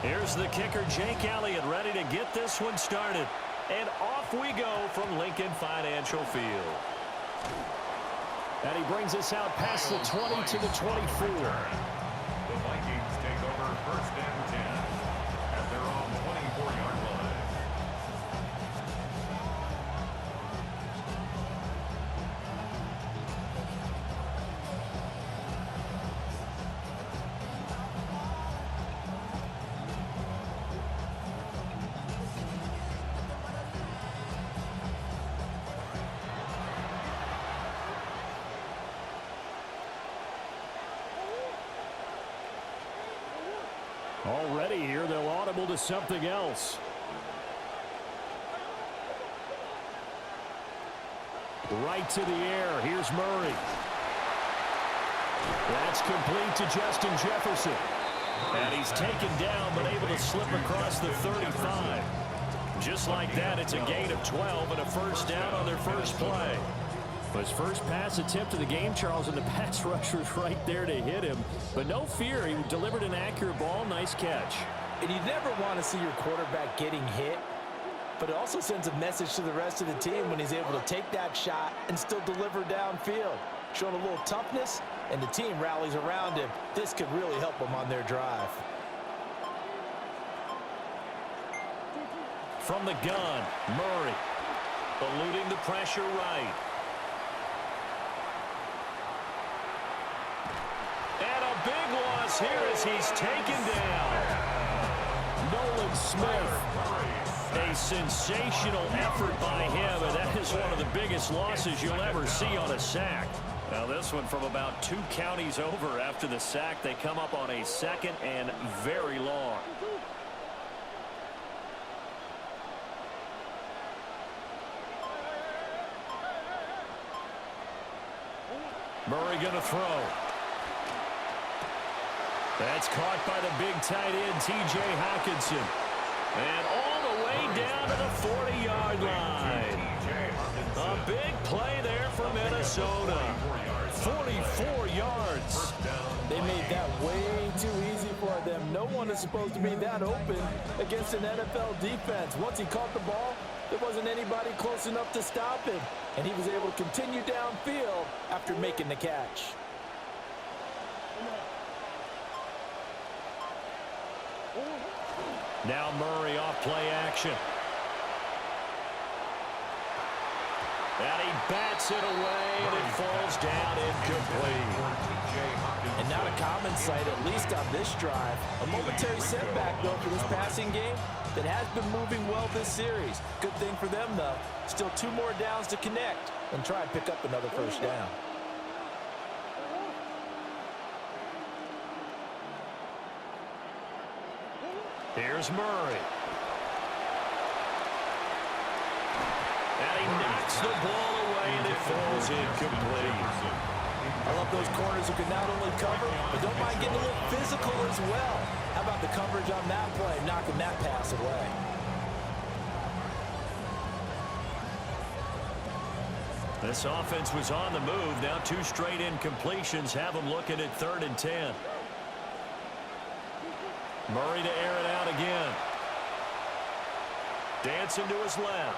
Here's the kicker, Jake Elliott, ready to get this one started. And off we go from Lincoln Financial Field. And he brings us out past the 20 to the 24. The Vikings take over first and 10 at their own 24-yard line. Already here, they'll audible to something else. Right to the air. Here's Murray. That's complete to Justin Jefferson. And he's taken down, but able to slip across the 35. Just like that, it's a gain of 12 and a first down on their first play. His first pass attempt of the game, Charles, and the pass rusher's right there to hit him. But no fear, he delivered an accurate ball. Nice catch. And you never want to see your quarterback getting hit, but it also sends a message to the rest of the team when he's able to take that shot and still deliver downfield. Showing a little toughness, and the team rallies around him. This could really help them on their drive. From the gun, Murray. Eluding the pressure right. Big loss here as he's taken down. Nolan Smith. A sensational effort by him, and that is one of the biggest losses you'll ever see on a sack. Now this one from about 2 counties over after the sack. They come up on a second and very long. Murray going to throw. That's caught by the big tight end, T.J. Hockenson. And all the way down to the 40-yard line. A big play there for Minnesota. 44 yards. They made that way too easy for them. No one is supposed to be that open against an NFL defense. Once he caught the ball, there wasn't anybody close enough to stop him. And he was able to continue downfield after making the catch. Now Murray off play action. And he bats it away, and it falls down incomplete. And not a common sight, at least on this drive. A momentary setback, though, for this passing game that has been moving well this series. Good thing for them, though. Still 2 more downs to connect and try and pick up another first down. Here's Murray. And he knocks the ball away, and it falls incomplete. I love those corners who can not only cover, but don't mind getting a little physical as well. How about the coverage on that play, knocking that pass away? This offense was on the move. Now 2 straight incompletions have them looking at 3rd and 10. Murray to air it out again. Dancing to his left.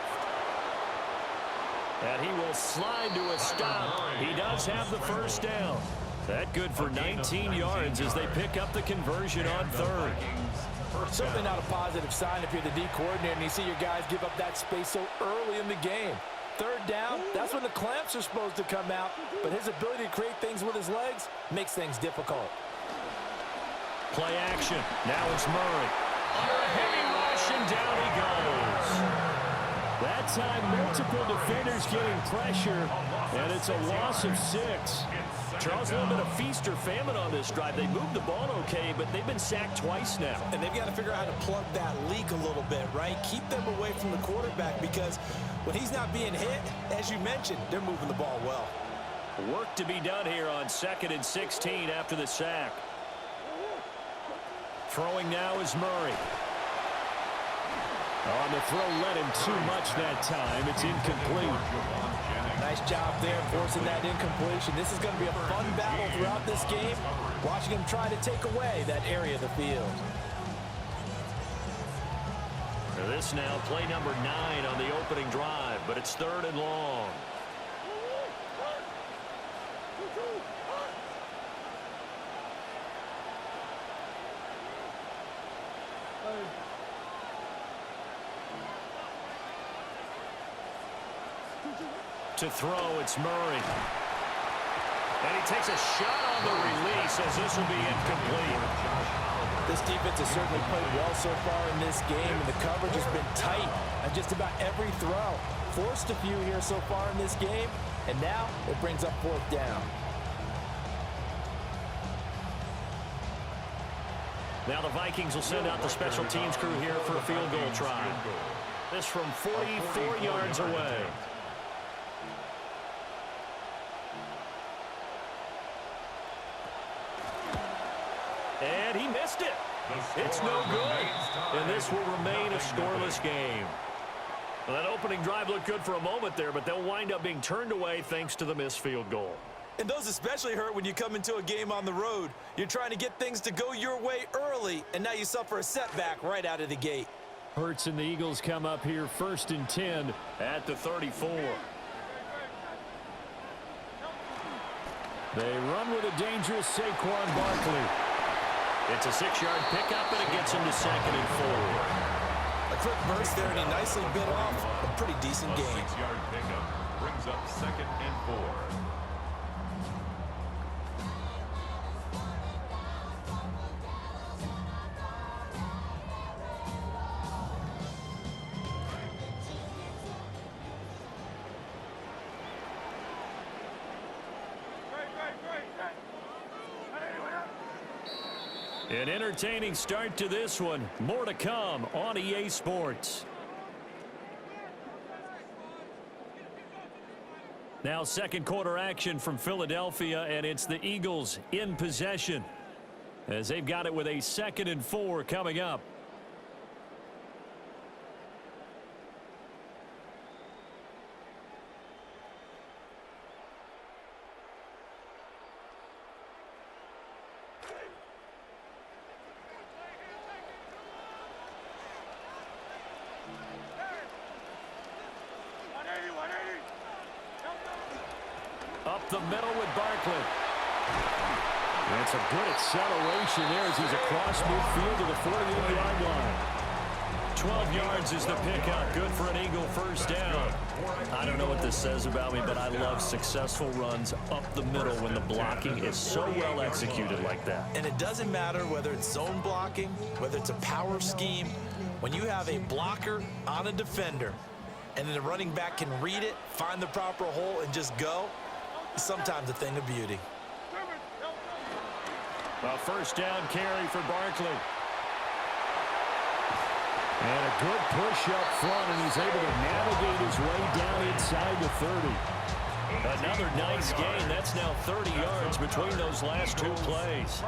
And he will slide to a stop. He does have the first down. That good for 19 yards as they pick up the conversion on 3rd. Certainly not a positive sign if you're the D coordinator and you see your guys give up that space so early in the game. 3rd down, that's when the clamps are supposed to come out. But his ability to create things with his legs makes things difficult. Play action. Now it's Murray. Under a heavy rush, and down he goes. That time, multiple defenders getting pressure, and it's a loss of 6. Charles, a little bit of feast or famine on this drive. They moved the ball okay, but they've been sacked twice now. And they've got to figure out how to plug that leak a little bit, right? Keep them away from the quarterback because when he's not being hit, as you mentioned, they're moving the ball well. Work to be done here on 2nd and 16 after the sack. Throwing now is Murray. On the throw, led him too much that time. It's incomplete. Nice job there forcing that incompletion. This is going to be a fun battle throughout this game. Watching him try to take away that area of the field. This now play number 9 on the opening drive, but it's 3rd and long. To throw, it's Murray. And he takes a shot on the release as this will be incomplete. This defense has certainly played well so far in this game, and the coverage has been tight on just about every throw. Forced a few here so far in this game, and now it brings up 4th down. Now the Vikings will send out the special teams crew here for a field goal try. This from 44 yards away. And he missed it. It's no good. And this will remain a scoreless game. Well, that opening drive looked good for a moment there, but they'll wind up being turned away thanks to the missed field goal. And those especially hurt when you come into a game on the road. You're trying to get things to go your way early, and now you suffer a setback right out of the gate. Hurts and the Eagles come up here 1st and 10 at the 34. They run with a dangerous Saquon Barkley. It's a 6-yard pickup, and it gets him to 2nd and 4. A quick burst there, and he nicely bit off a pretty decent A gain. 6-yard pickup brings up 2nd and 4. An entertaining start to this one. More to come on EA Sports. Now 2nd quarter action from Philadelphia, and it's the Eagles in possession as they've got it with a 2nd and 4 coming up. Up the middle with Barkley. That's a good acceleration there as he's across midfield to the 48-yard line. 12 yards is the pickup. Good for an Eagle 1st down. I don't know what this says about me, but I love successful runs up the middle when the blocking is so well executed like that. And it doesn't matter whether it's zone blocking, whether it's a power scheme. When you have a blocker on a defender, and then the running back can read it, find the proper hole, and just go, sometimes a thing of beauty. A 1st down carry for Barkley. And a good push up front, and he's able to navigate his way down inside the 30. Another nice gain. That's now 30 yards between those last 2 plays.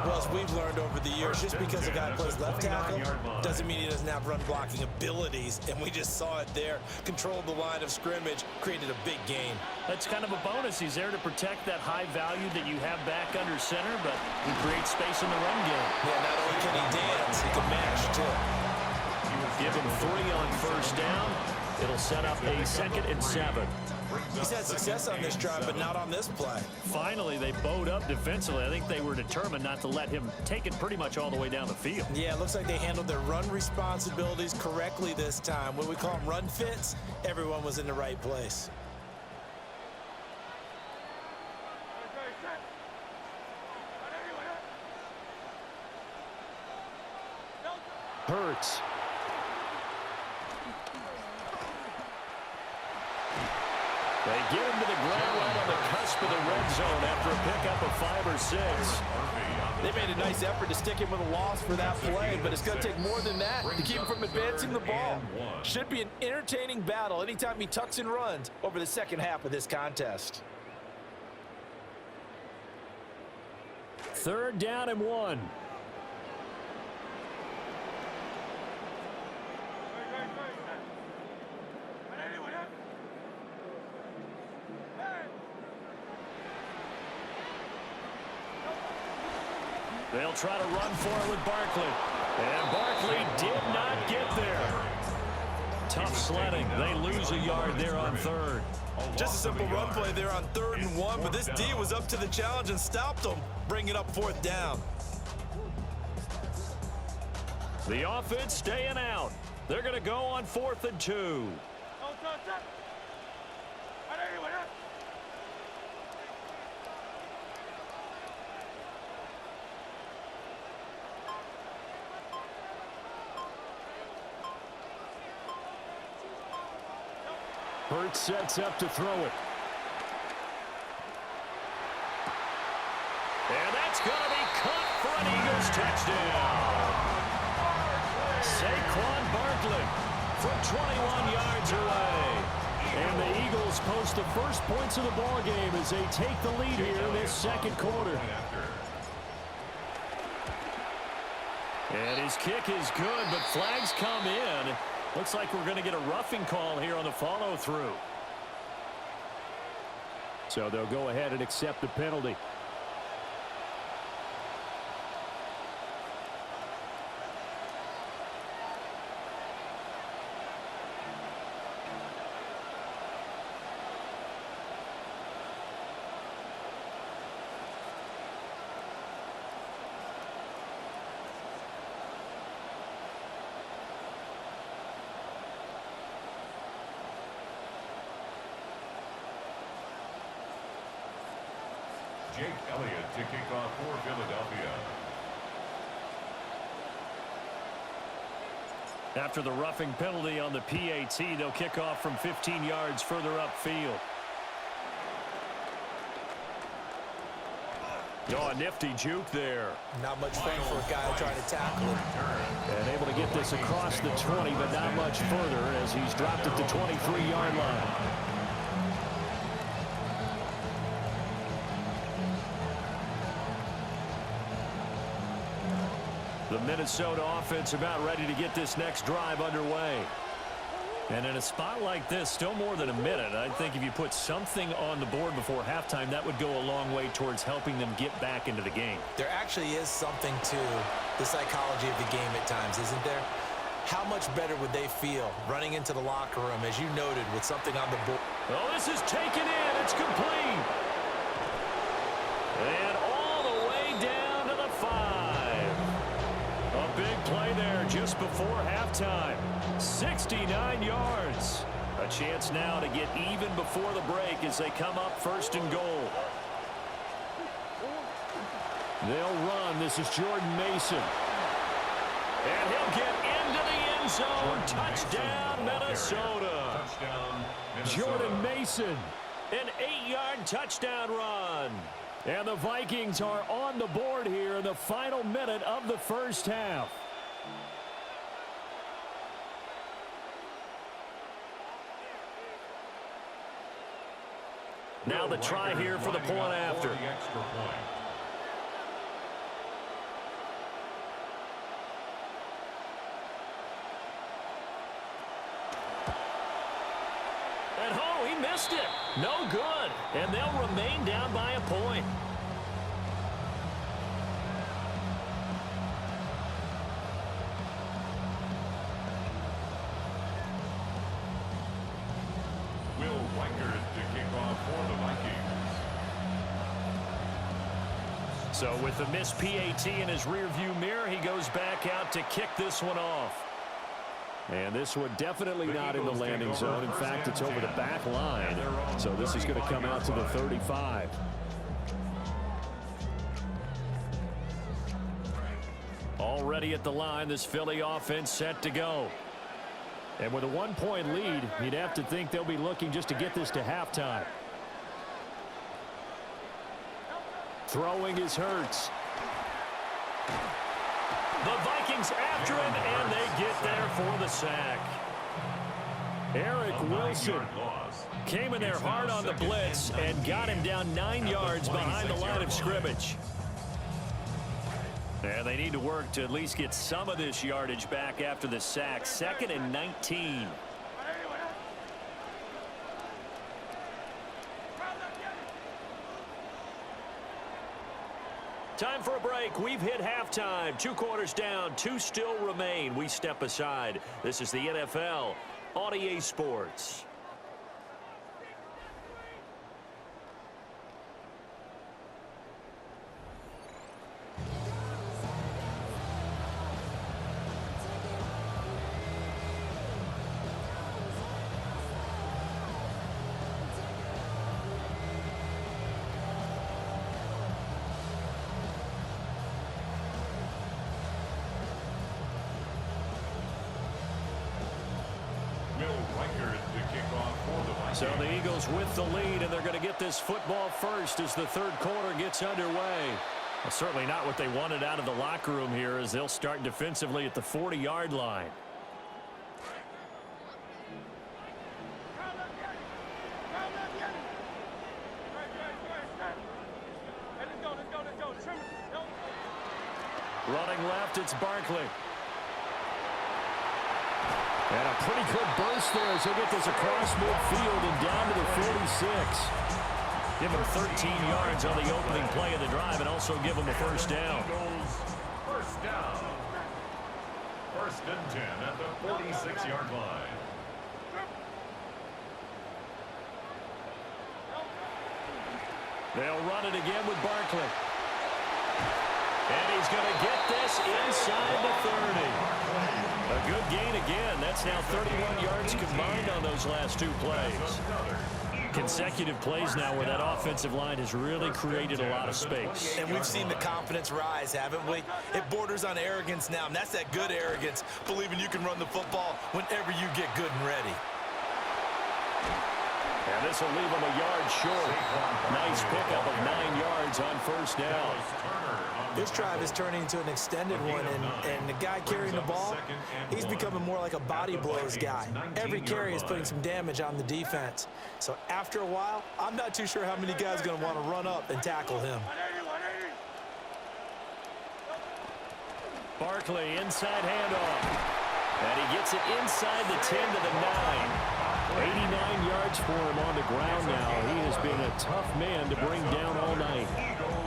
Well, as we've learned over the years, just because a guy plays left tackle doesn't mean he doesn't have run blocking abilities, and we just saw it there. Controlled the line of scrimmage, created a big gain. That's kind of a bonus. He's there to protect that high value that you have back under center, but he creates space in the run game. Yeah, not only can he dance, he can mash too. Give him 3 on 1st down. It'll set up a 2nd and 7. He's had success on this drive, but not on this play. Finally, they bowed up defensively. I think they were determined not to let him take it pretty much all the way down the field. Yeah, it looks like they handled their run responsibilities correctly this time. What we call them run fits, everyone was in the right place. Hurts. They get him to the ground right on the cusp of the red zone after a pickup of 5 or 6. They made a nice effort to stick him with a loss for that play, but it's going to take more than that to keep him from advancing the ball. Should be an entertaining battle anytime he tucks and runs over the 2nd half of this contest. 3rd down and 1. They'll try to run for it with Barkley. And Barkley did not get there. Tough sledding. They lose a yard there on third. Just a simple run play there on 3rd and 1, but this D was up to the challenge and stopped them, bringing up 4th down. The offense staying out. They're going to go on 4th and 2. Hurts sets up to throw it. And that's going to be caught for an Eagles touchdown. Saquon Barkley from 21 yards away. And the Eagles post the first points of the ball game as they take the lead here in this second quarter. And his kick is good, but flags come in. Looks like we're going to get a roughing call here on the follow-through. So they'll go ahead and accept the penalty. Jake Elliott to kick off for Philadelphia. After the roughing penalty on the PAT, they'll kick off from 15 yards further upfield. Oh, a nifty juke there. Not much fun for a guy trying to tackle him. And able to get this across the 20, but not much further as he's dropped at the 23-yard line. The Minnesota offense about ready to get this next drive underway. And in a spot like this, still more than a minute, I think if you put something on the board before halftime, that would go a long way towards helping them get back into the game. There actually is something to the psychology of the game at times, isn't there? How much better would they feel running into the locker room, as you noted, with something on the board? Oh, this is taken in. It's complete. And all the way down to the 5. A big play there just before halftime. 69 yards. A chance now to get even before the break as they come up 1st and goal. They'll run. This is Jordan Mason. And he'll get into the end zone. Touchdown, Minnesota. Jordan Mason. An 8-yard touchdown run. And the Vikings are on the board here in the final minute of the first half. Now the try here for the point after. And oh, he missed it. No good. And they'll remain down by a point. So with the missed PAT in his rearview mirror, he goes back out to kick this one off. And this one definitely not in the landing zone. In fact, it's over the back line. So this is going to come out to the 35. Already at the line, this Philly offense set to go. And with a 1-point lead, you'd have to think they'll be looking just to get this to halftime. Throwing is Hurts. The Vikings after him, and they get there for the sack. Eric Wilson came in there hard on the blitz and got him down 9 yards behind the line of scrimmage. And they need to work to at least get some of this yardage back after the sack. 2nd and 19. Time for a break. We've hit halftime. 2 quarters down, 2 still remain. We step aside. This is the NFL on EA Sports. So the Eagles with the lead, and they're going to get this football first as the third quarter gets underway. Well, certainly not what they wanted out of the locker room here, as they'll start defensively at the 40-yard line. Running left, it's Barkley. And a pretty good burst there as he'll get this across midfield and down to the 46. Give him 13 yards on the opening play of the drive and also give him a first down. First down. 1st and 10 at the 46-yard line. They'll run it again with Barkley. And he's going to get this inside the 30. A good gain again. That's now 31 yards combined on those last 2 plays. Consecutive plays now where that offensive line has really created a lot of space. And we've seen the confidence rise, haven't we? It borders on arrogance now, and that's that good arrogance, believing you can run the football whenever you get good and ready. And this will leave him a yard short. Nice pickup of 9 yards on first down. This drive is turning into an extended one, and the guy carrying the ball, he's becoming more like a body blows guy. Every carry is putting some damage on the defense. So after a while, I'm not too sure how many guys are going to want to run up and tackle him. Barkley, inside handoff. And he gets it inside the 10 to the 9. 89 yards for him on the ground now. He has been a tough man to bring down all night.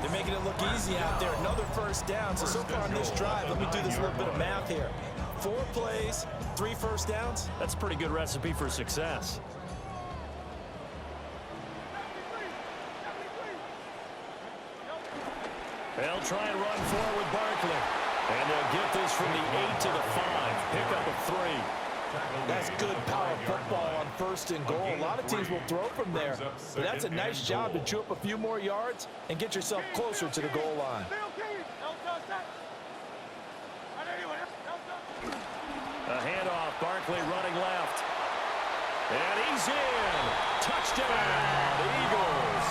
They're making it look easy out there. Another first down. So far on this drive, let me do this little bit of math here. 4 plays, 3 first downs. That's a pretty good recipe for success. They'll try and run forward with Barkley. And they'll get this from the 8 to the 5. Pick up a 3. That's good power football on 1st and goal. A lot of teams will throw from there, but that's a nice job to chew up a few more yards and get yourself closer to the goal line. A handoff, Barkley running left. And he's in. Touchdown, Eagles.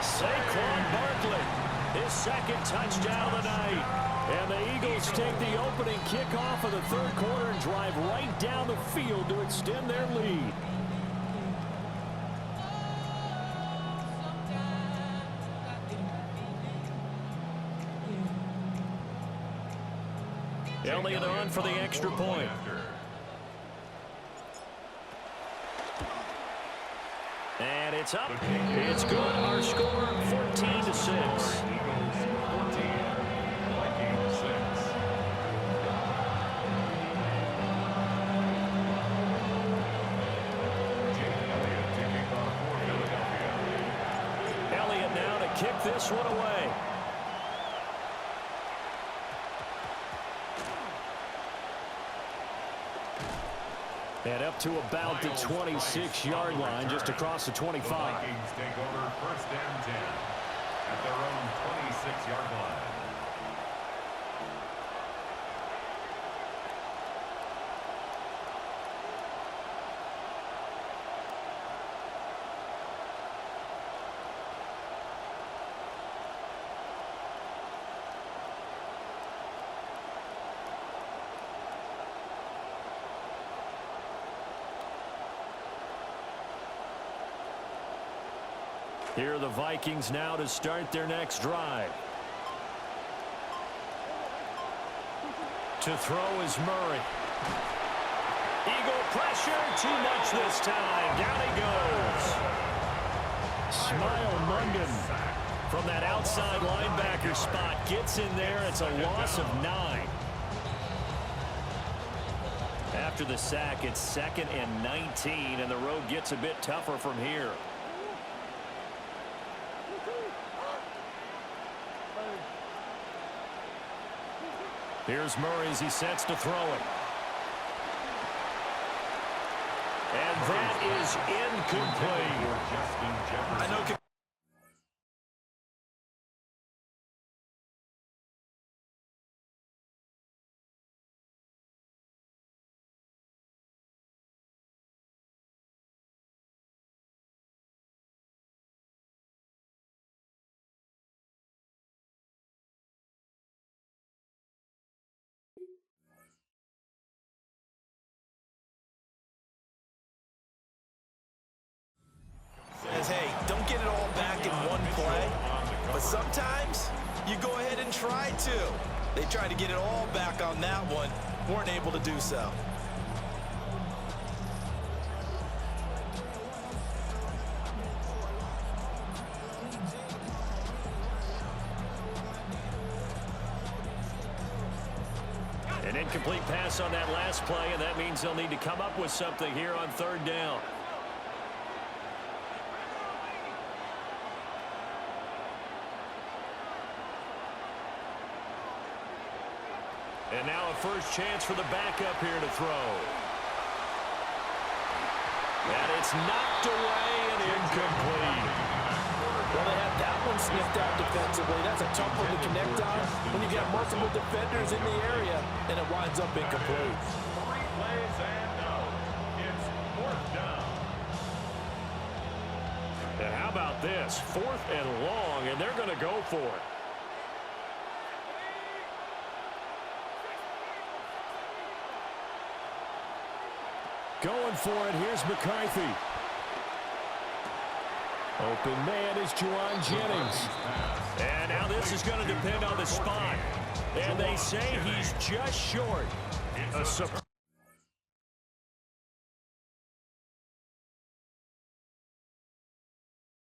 Saquon Barkley, his 2nd touchdown of the night. And the Eagles take the opening kickoff of the 3rd quarter and drive right down the field to extend their lead. Elliott on for the extra point. And it's up. It's good. Our score, 14-6. Kick this one away. And up to about the 26-yard line, just across the 25. The Vikings take over 1st and 10 at their own 26-yard line. Here are the Vikings now to start their next drive. To throw is Murray. Eagle pressure, too much this time. Down he goes. Smile Mungan From that outside linebacker spot, gets in there. It's a loss of 9. After the sack, it's 2nd and 19, and the road gets a bit tougher from here. Here's Murray as he sets to throw it. And that is incomplete. I know. Says, hey, don't get it all back in one play, but sometimes you go ahead and try to. They tried to get it all back on that one, weren't able to do so. An incomplete pass on that last play, and that means they'll need to come up with something here on 3rd down. And now a first chance for the backup here to throw. And it's knocked away and incomplete. Well, they had that one sniffed out defensively. That's a tough one to connect on when you got multiple defenders in the area, and it winds up incomplete. 3 plays and no. It's 4th down. And how about this? 4th and long, and they're going to go for it. Going for it, here's McCarthy. Open man is Juwan Jennings. And now this is going to depend on the spot. And they say he's just short.